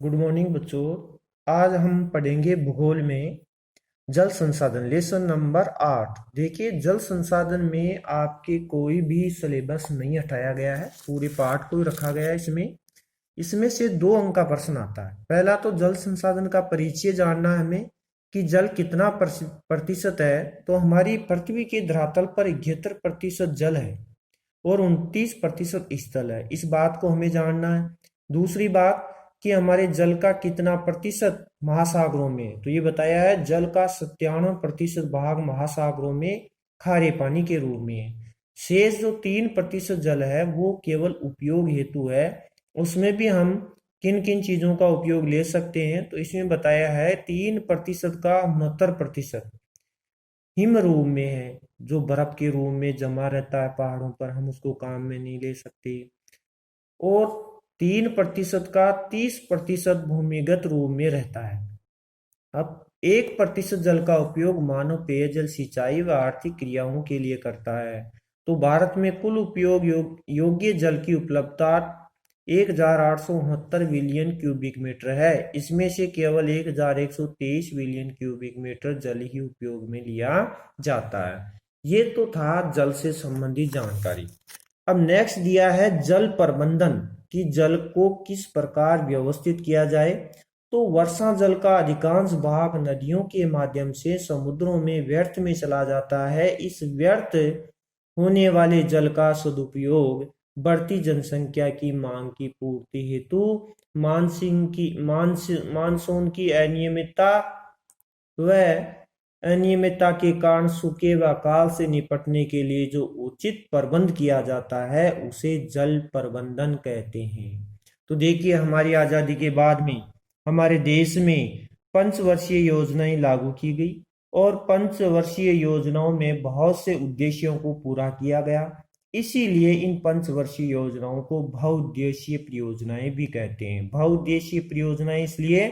Good morning बच्चों। आज हम पढ़ेंगे भूगोल में जल संसाधन लेसन नंबर 8। देखिए, जल संसाधन में आपके कोई भी सिलेबस नहीं हटाया गया है, पूरे पाठ को ही रखा गया है। इसमें से 2 अंक का प्रश्न आता है। पहला तो जल संसाधन का परिचय जानना है हमें कि जल कितना प्रतिशत है। तो हमारी पृथ्वी के धरातल पर 71% जल है और 29% स्थल है। इस बात को हमें जानना है। दूसरी बात कि हमारे जल का कितना प्रतिशत महासागरों में है। तो ये बताया है जल का 97% भाग महासागरों में खारे पानी के रूप में है। शेष जो 3% जल है वो केवल उपयोग हेतु है। उसमें भी हम किन किन चीजों का उपयोग ले सकते हैं। तो इसमें बताया है 3% का 69% हिम रूप में है, जो बर्फ के रूप में जमा रहता है पहाड़ों पर, हम उसको काम में नहीं ले सकते। और 3% का 30% भूमिगत रूप में रहता है। अब 1% जल का उपयोग मानव पेयजल, सिंचाई व आर्थिक क्रियाओं के लिए करता है। तो भारत में कुल उपयोग योग्य जल की उपलब्धता 1869 बिलियन क्यूबिक मीटर है। इसमें से केवल 1123 बिलियन क्यूबिक मीटर जल ही उपयोग में लिया जाता है। ये तो था जल से संबंधित जानकारी। अब नेक्स्ट दिया है जल प्रबंधन, कि जल को किस प्रकार व्यवस्थित किया जाए। तो वर्षा जल का अधिकांश भाग नदियों के माध्यम से समुद्रों में व्यर्थ में चला जाता है। इस व्यर्थ होने वाले जल का सदुपयोग बढ़ती जनसंख्या की मांग की पूर्ति हेतु मानसून की अनियमितता के कारण सूखे व अकाल से निपटने के लिए जो उचित प्रबंध किया जाता है उसे जल प्रबंधन कहते हैं। तो देखिए, हमारी आजादी के बाद में हमारे देश में पंचवर्षीय योजनाएं लागू की गई और पंचवर्षीय योजनाओं में बहुत से उद्देश्यों को पूरा किया गया। इसीलिए इन पंचवर्षीय योजनाओं को बहुउद्देशीय परियोजनाएं भी कहते हैं। बहुउद्देशीय परियोजनाएं इसलिए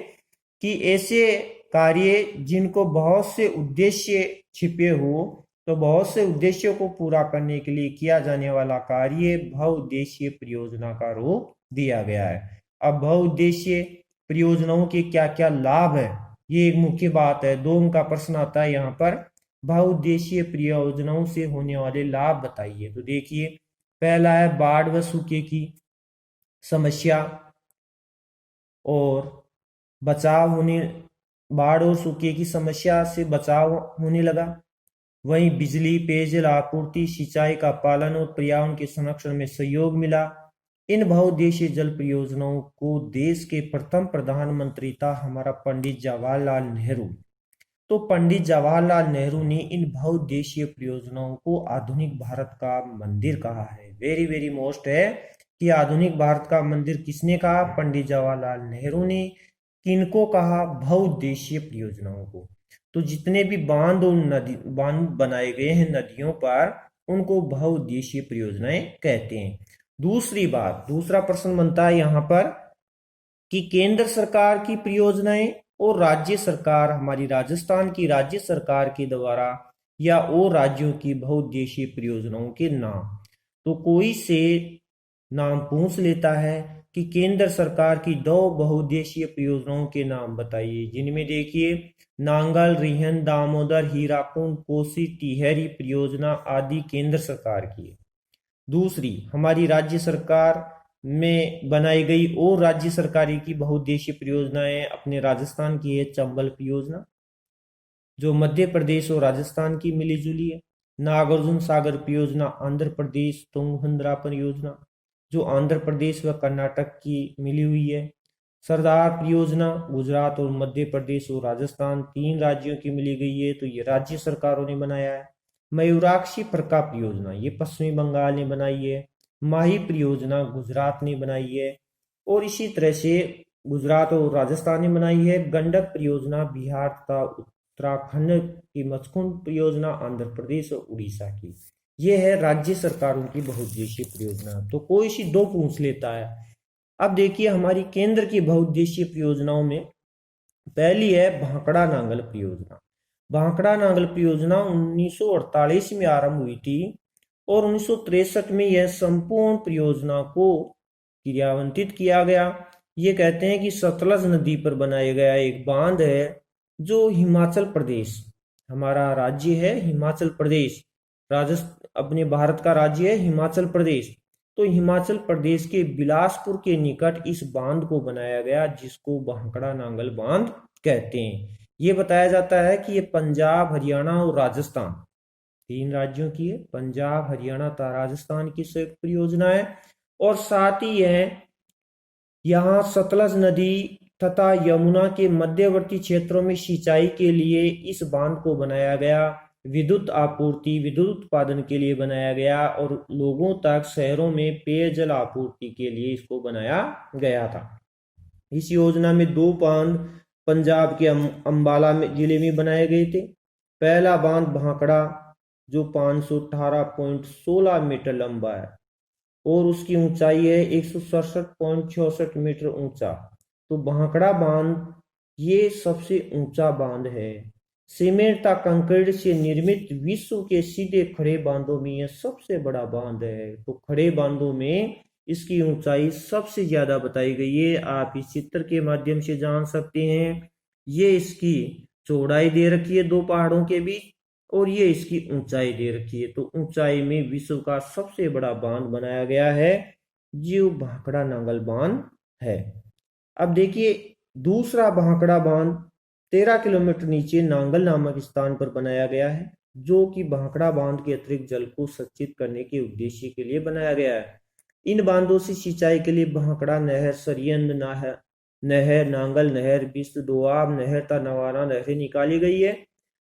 कि ऐसे कार्य जिनको बहुत से उद्देश्य छिपे हो, तो बहुत से उद्देश्यों को पूरा करने के लिए किया जाने वाला कार्य बहुउद्देशीय परियोजना का रूप दिया गया है। अब बहुउद्देशीय परियोजनाओं के क्या क्या लाभ है, ये एक मुख्य बात है। 2 अंक का प्रश्न आता है यहाँ पर, बहुउद्देशीय परियोजनाओं से होने वाले लाभ बताइए। तो देखिए, पहला है बाढ़ व सूखे की समस्या और बचाव होने बाढ़ और सूखे की समस्या से बचाव होने लगा। वहीं बिजली, पेयजल आपूर्ति, सिंचाई का पालन और पर्यावरण के संरक्षण में सहयोग मिला। इन बहुउद्देशीय जल परियोजनाओं को देश के प्रथम प्रधानमंत्री था हमारा पंडित जवाहरलाल नेहरू। तो पंडित जवाहरलाल नेहरू ने इन बहुउद्देशीय परियोजनाओं को आधुनिक भारत का मंदिर कहा है। वेरी वेरी मोस्ट है कि आधुनिक भारत का मंदिर किसने कहा? पंडित जवाहरलाल नेहरू ने। किनको कहा? बहुउद्देशीय परियोजनाओं को। तो जितने भी बांध बनाए गए हैं नदियों पर, उनको बहुउद्देशीय परियोजनाएं कहते हैं। दूसरा प्रश्न बनता है यहाँ पर कि केंद्र सरकार की परियोजनाएं और राज्य सरकार, हमारी राजस्थान की राज्य सरकार के द्वारा या और राज्यों की बहुउद्देशीय परियोजनाओं के नाम। तो कोई से नाम पूछ लेता है कि केंद्र सरकार की 2 बहुउद्देशीय परियोजनाओं के नाम बताइए, जिनमें देखिए नांगल, रिहन, दामोदर, हीराकुंड, कोसी, टिहरी परियोजना आदि केंद्र सरकार की है। दूसरी, हमारी राज्य सरकार में बनाई गई और राज्य सरकारी की बहुउद्देशीय परियोजनाएं अपने राजस्थान की है चंबल परियोजना, जो मध्य प्रदेश और राजस्थान की मिली जुली है। नागार्जुन सागर परियोजना आंध्र प्रदेश, तुंगभद्रा परियोजना जो आंध्र प्रदेश व कर्नाटक की मिली हुई है। सरदार परियोजना गुजरात और मध्य प्रदेश और राजस्थान 3 राज्यों की मिली गई है, तो ये राज्य सरकारों ने बनाया है। मयूराक्षी फरका परियोजना ये पश्चिमी बंगाल ने बनाई है। माही परियोजना गुजरात ने बनाई है और इसी तरह से गुजरात और राजस्थान ने बनाई है। गंडक परियोजना बिहार तथा उत्तराखंड की, मचकुंड परियोजना आंध्र प्रदेश और उड़ीसा की। ये है राज्य सरकारों की बहुउद्देशीय परियोजना। तो कोई सी 2 पूछ लेता है। अब देखिए, हमारी केंद्र की बहुउद्देशीय परियोजनाओं में पहली है भाखड़ा नांगल परियोजना। भाखड़ा नांगल परियोजना 1948 में आरंभ हुई थी और 1963 में यह संपूर्ण परियोजना को क्रियान्वित किया गया। ये कहते हैं कि सतलज नदी पर बनाया गया एक बांध है जो हिमाचल प्रदेश, हमारा राज्य है हिमाचल प्रदेश, राजस्थान अपने भारत का राज्य है हिमाचल प्रदेश। तो हिमाचल प्रदेश के बिलासपुर के निकट इस बांध को बनाया गया जिसको भांकड़ा नांगल बांध कहते हैं। ये बताया जाता है कि ये पंजाब, हरियाणा और राजस्थान, 3 राज्यों की है, पंजाब, हरियाणा तथा राजस्थान की संयुक्त परियोजना है। और साथ ही है यहाँ सतलज नदी तथा यमुना के मध्यवर्ती क्षेत्रों में सिंचाई के लिए इस बांध को बनाया गया, विद्युत आपूर्ति, विद्युत उत्पादन के लिए बनाया गया और लोगों तक शहरों में पेयजल आपूर्ति के लिए इसको बनाया गया था। इस योजना में 2 बांध पंजाब के अंबाला में जिले में बनाए गए थे। पहला बांध भांकड़ा जो 518.16 मीटर लंबा है और उसकी ऊंचाई है 167.66 मीटर ऊंचा। तो भांकड़ा बांध ये सबसे ऊंचा बांध है। सीमेंट तथा कंक्रीट से निर्मित विश्व के सीधे खड़े बांधों में यह सबसे बड़ा बांध है। तो खड़े बांधों में इसकी ऊंचाई सबसे ज्यादा बताई गई है, आप इस चित्र के माध्यम से जान सकते हैं। ये इसकी चौड़ाई दे रखी है 2 पहाड़ों के बीच और ये इसकी ऊंचाई दे रखी है। तो ऊंचाई में विश्व का सबसे बड़ा बांध बनाया गया है जो भांकड़ा नांगल बांध है। अब देखिए दूसरा भांकड़ा बांध 13 किलोमीटर नीचे नांगल नामक स्थान पर बनाया गया है जो कि भांकड़ा बांध के अतिरिक्त जल को संचित करने के उद्देश्य के लिए बनाया गया है। इन बांधों से सिंचाई के लिए भांकड़ा नहर, सरियंद नहर, नांगल नहर, बिस्त दोआब नहर तथा नवाना नहरें निकाली गई है।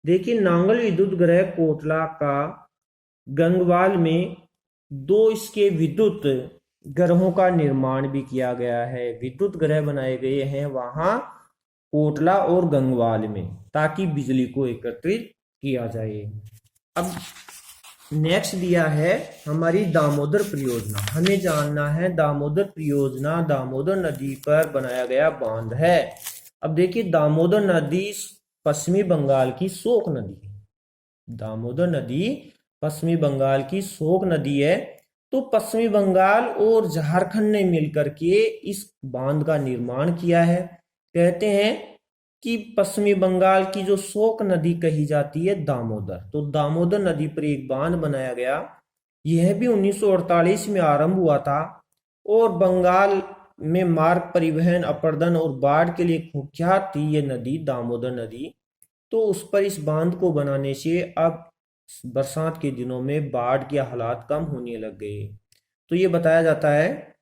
देखिए नांगल विद्युत गृह कोटला का गंगवाल में 2 इसके विद्युत ग्रहों का निर्माण भी किया गया है। विद्युत ग्रह बनाए गए हैं वहां कोटला और गंगवाल में ताकि बिजली को एकत्रित किया जाए। अब नेक्स्ट दिया है हमारी दामोदर परियोजना। हमें जानना है दामोदर परियोजना दामोदर नदी पर बनाया गया बांध है। अब देखिए दामोदर नदी पश्चिमी बंगाल की शोक नदी है। दामोदर नदी पश्चिमी बंगाल की शोक नदी है। तो पश्चिमी बंगाल और झारखंड ने मिलकर के इस बांध का निर्माण किया है। कहते हैं कि पश्चिमी बंगाल की जो शोक नदी कही जाती है दामोदर, तो दामोदर नदी पर एक बांध बनाया गया। यह भी 1948 में आरंभ हुआ था और बंगाल में मार्ग परिवहन, अपर्दन और बाढ़ के लिए कुख्यात थी ये नदी दामोदर नदी। तो उस पर इस बांध को बनाने से अब बरसात के दिनों में बाढ़ के हालात कम होने लग गए। तो ये बताया जाता है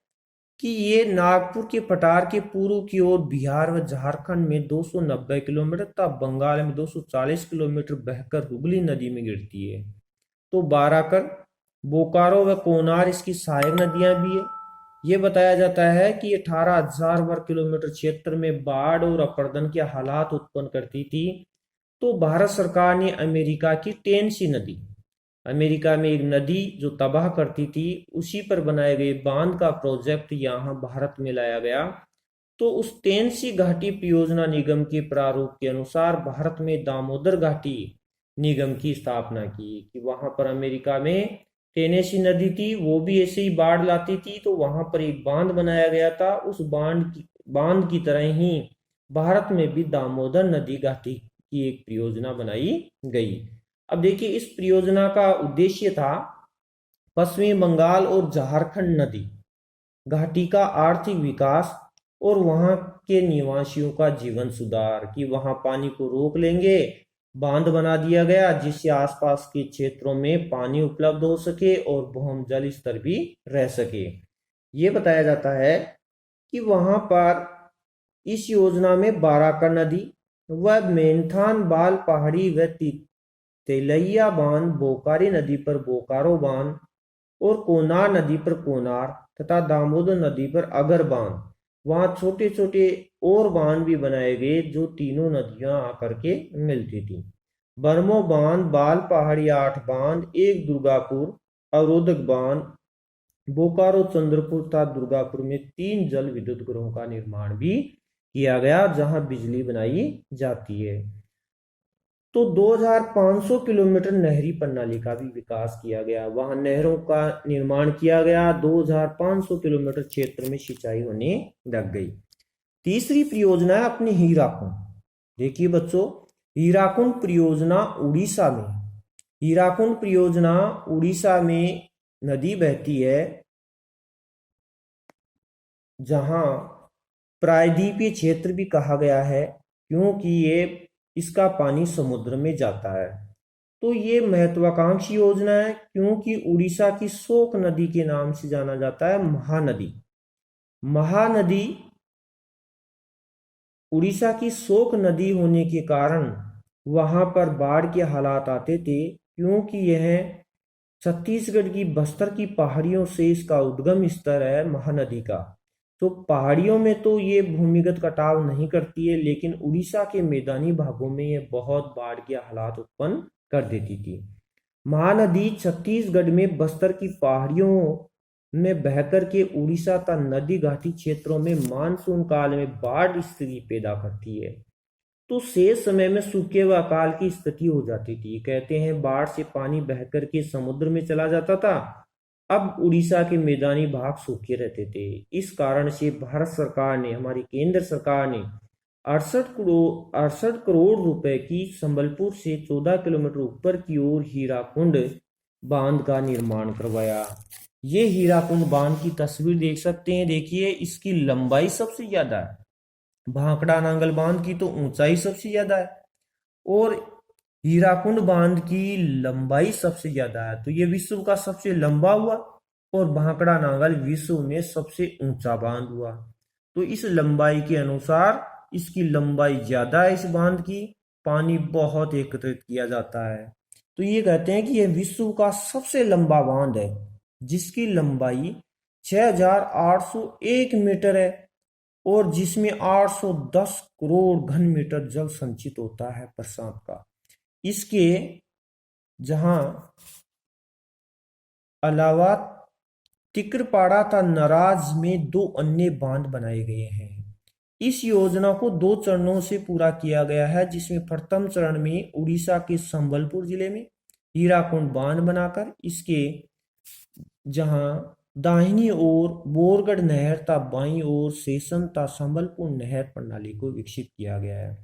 कि ये नागपुर के पठार के पूर्व की ओर बिहार व झारखंड में 290 किलोमीटर तथा बंगाल में 240 किलोमीटर बहकर हुगली नदी में गिरती है। तो बाराकर, बोकारो व कोनार इसकी सहायक नदियां भी है। ये बताया जाता है कि 18,000 वर्ग किलोमीटर क्षेत्र में बाढ़ और अपर्दन के हालात उत्पन्न करती थी। तो भारत सरकार ने अमेरिका की टेनेसी नदी, अमेरिका में एक नदी जो तबाह करती थी, उसी पर बनाए गए बांध का प्रोजेक्ट यहाँ भारत में लाया गया। तो उस टेनेसी घाटी परियोजना निगम के प्रारूप के अनुसार भारत में दामोदर घाटी निगम की स्थापना की कि वहां पर अमेरिका में टेनेसी नदी थी, वो भी ऐसे ही बाढ़ लाती थी, तो वहां पर एक बांध बनाया गया था। उस बांध की तरह ही भारत में भी दामोदर नदी घाटी की एक परियोजना बनाई गई। अब देखिए इस परियोजना का उद्देश्य था पश्चिमी बंगाल और झारखंड नदी घाटी का आर्थिक विकास और वहां के निवासियों का जीवन सुधार, कि वहां पानी को रोक लेंगे। बांध बना दिया गया जिससे आसपास के क्षेत्रों में पानी उपलब्ध हो सके और भूमि जल स्तर भी रह सके। ये बताया जाता है कि वहां पर इस योजना में बाराकर नदी व मेंथान बाल पहाड़ी व तेलैया बांध, बोकारी नदी पर बोकारो बांध और कोनार नदी पर कोनार तथा दामोदर नदी पर अगर बांध, वहां छोटे छोटे और बांध भी बनाए गए जो तीनों नदियां आकर के मिलती थी। बरमो बांध, बाल पहाड़ी 8 बांध, एक दुर्गापुर अवरोधक बांध, बोकारो, चंद्रपुर तथा दुर्गापुर में 3 जल विद्युत गृहों का निर्माण भी किया गया जहां बिजली बनाई जाती है। तो 2500 किलोमीटर नहरी प्रणाली का भी विकास किया गया, वहां नहरों का निर्माण किया गया। 2500 किलोमीटर क्षेत्र में सिंचाई होने लग गई। तीसरी परियोजना है अपनी हीराकुंड। देखिए बच्चों, हीराकुंड परियोजना उड़ीसा में, हीराकुंड परियोजना उड़ीसा में नदी बहती है जहां प्रायद्वीपीय क्षेत्र भी कहा गया है, क्योंकि ये इसका पानी समुद्र में जाता है। तो ये महत्वाकांक्षी योजना है क्योंकि उड़ीसा की शोक नदी के नाम से जाना जाता है, महानदी। महानदी उड़ीसा की शोक नदी होने के कारण वहां पर बाढ़ के हालात आते थे, क्योंकि यह छत्तीसगढ़ की बस्तर की पहाड़ियों से इसका उद्गम स्तर है महानदी का। तो पहाड़ियों में तो ये भूमिगत कटाव नहीं करती है, लेकिन उड़ीसा के मैदानी भागों में ये बहुत बाढ़ के हालात उत्पन्न कर देती थी। महानदी छत्तीसगढ़ में बस्तर की पहाड़ियों में बहकर के उड़ीसा तथा नदी घाटी क्षेत्रों में मानसून काल में बाढ़ स्थिति पैदा करती है। तो शेष समय में सूखे व अकाल की स्थिति हो जाती थी। कहते हैं बाढ़ से पानी बहकर के समुद्र में चला जाता था। अब उड़ीसा के मैदानी भाग सूखे रहते थे। इस कारण से भारत सरकार ने, हमारी केंद्र सरकार ने 68 करोड़ रुपए की संबलपुर से 14 किलोमीटर ऊपर की ओर हीराकुंड बांध का निर्माण करवाया। ये हीराकुंड बांध की तस्वीर देख सकते हैं। देखिए, इसकी लंबाई सबसे ज्यादा है। भांकड़ा नांगल बांध की तो ऊंचाई सबसे ज्यादा है और हीराकुंड बांध की लंबाई सबसे ज्यादा है। तो ये विश्व का सबसे लंबा हुआ और भांकड़ा नांगल विश्व में सबसे ऊंचा बांध हुआ। तो इस लंबाई के अनुसार इसकी लंबाई ज्यादा है इस बांध की, पानी बहुत एकत्रित किया जाता है। तो ये कहते हैं कि यह विश्व का सबसे लंबा बांध है, जिसकी लंबाई 6801 मीटर है और जिसमें 810 करोड़ घन मीटर जल संचित होता है बरसात का। इसके जहां अलावा तिकरपाड़ा तथा नराज में 2 अन्य बांध बनाए गए हैं। इस योजना को 2 चरणों से पूरा किया गया है, जिसमें प्रथम चरण में उड़ीसा के संबलपुर जिले में हीराकुंड बांध बनाकर इसके जहां दाहिनी ओर बोरगढ़ नहर तथा बाईं ओर सेशन तथा संबलपुर नहर प्रणाली को विकसित किया गया है।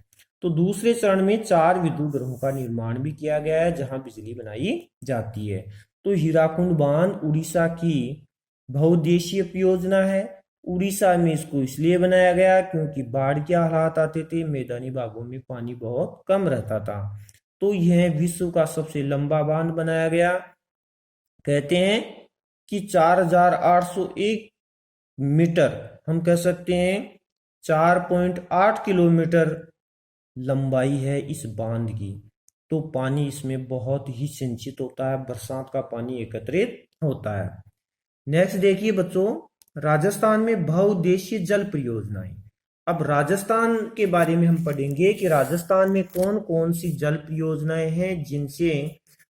तो दूसरे चरण में 4 विद्युत गृहों का निर्माण भी किया गया है जहां बिजली बनाई जाती है। तो हीराकुंड बांध उड़ीसा की बहुउद्देशीय परियोजना है। उड़ीसा में इसको इसलिए बनाया गया क्योंकि बाढ़ के हालात आते थे, मैदानी भागों में पानी बहुत कम रहता था। तो यह विश्व का सबसे लंबा बांध बनाया गया। कहते हैं कि 4801 मीटर, हम कह सकते हैं 4.8 किलोमीटर लंबाई है इस बांध की। तो पानी इसमें बहुत ही सिंचित होता है, बरसात का पानी एकत्रित होता है। नेक्स्ट देखिए बच्चों, राजस्थान में बहुउद्देशीय जल परियोजनाएं। अब राजस्थान के बारे में हम पढ़ेंगे कि राजस्थान में कौन कौन सी जल परियोजनाएं हैं जिनसे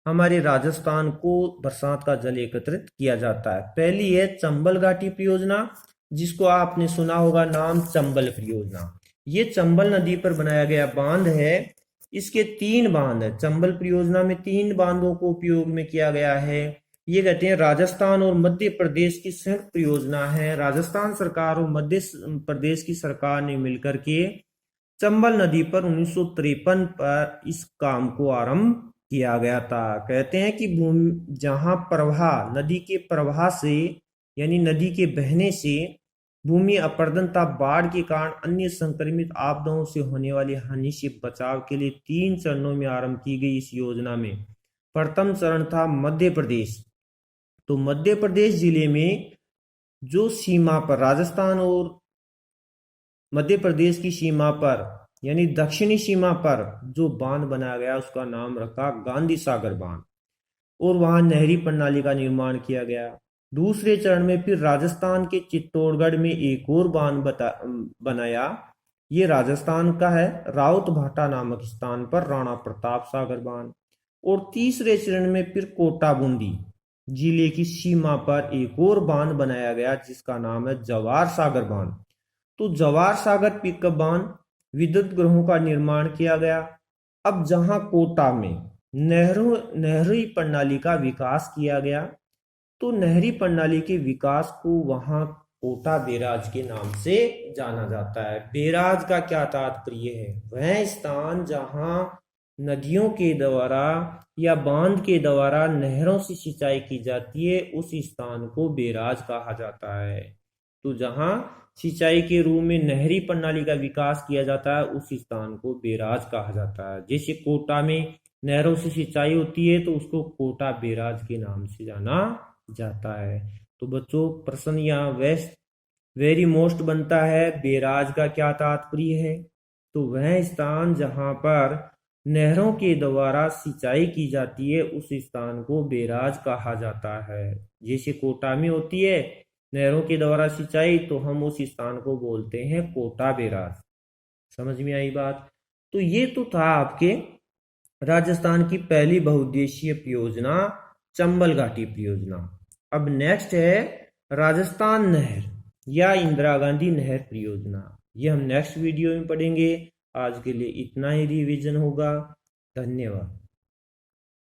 हमारे राजस्थान को बरसात का जल एकत्रित किया जाता है। पहली है चंबल घाटी परियोजना, जिसको आपने सुना होगा नाम चंबल परियोजना। ये चंबल नदी पर बनाया गया बांध है। इसके 3 बांध है। चंबल परियोजना में 3 बांधों को उपयोग में किया गया है। ये कहते हैं राजस्थान और मध्य प्रदेश की संयुक्त परियोजना है। राजस्थान सरकार और मध्य प्रदेश की सरकार ने मिलकर के चंबल नदी पर 1953 पर इस काम को आरंभ किया गया था। कहते हैं कि भूमि जहां प्रवाह नदी के प्रवाह से यानी नदी के बहने से भूमि अपरदन तथा बाढ़ के कारण अन्य संक्रमित आपदाओं से होने वाली हानि से बचाव के लिए 3 चरणों में आरंभ की गई इस योजना में प्रथम चरण था मध्य प्रदेश। तो मध्य प्रदेश जिले में जो सीमा पर राजस्थान और मध्य प्रदेश की सीमा पर यानी दक्षिणी सीमा पर जो बांध बनाया गया उसका नाम रखा गांधी सागर बांध और वहां नहरी प्रणाली का निर्माण किया गया। दूसरे चरण में फिर राजस्थान के चित्तौड़गढ़ में एक और बांध बनाया। ये राजस्थान का है, राउत भाटा नामक स्थान पर राणा प्रताप सागर बांध। और तीसरे चरण में फिर कोटा बूंदी जिले की सीमा पर एक और बांध बनाया गया जिसका नाम है जवार सागर बांध। तो जवार सागर पिकअप बांध विद्युत गृहों का निर्माण किया गया। अब जहां कोटा में नहरी प्रणाली का विकास किया गया, तो नहरी प्रणाली के विकास को वहां कोटा बैराज के नाम से जाना जाता है। बैराज का क्या तात्पर्य है? वह स्थान जहां नदियों के द्वारा या बांध के द्वारा नहरों से सिंचाई की जाती है, उस स्थान को बैराज कहा जाता है। तो जहां सिंचाई के रूप में नहरी प्रणाली का विकास किया जाता है, उस स्थान को बैराज कहा जाता है। जैसे कोटा में नहरों से सिंचाई होती है तो उसको कोटा बैराज के नाम से जाना जाता है। तो बच्चों, प्रश्न यहाँ वेरी मोस्ट बनता है, बैराज का क्या तात्पर्य है? तो वह स्थान जहां पर नहरों के द्वारा सिंचाई की जाती है, उस स्थान को बैराज कहा जाता है। जैसे कोटा में होती है नहरों के द्वारा सिंचाई, तो हम उस स्थान को बोलते हैं कोटा बैराज। समझ में आई बात? तो ये तो था आपके राजस्थान की पहली बहुउद्देशीय परियोजना, चंबल घाटी परियोजना। अब नेक्स्ट है राजस्थान नहर या इंदिरा गांधी नहर परियोजना। ये हम नेक्स्ट वीडियो में पढ़ेंगे। आज के लिए इतना ही रिवीजन होगा। धन्यवाद।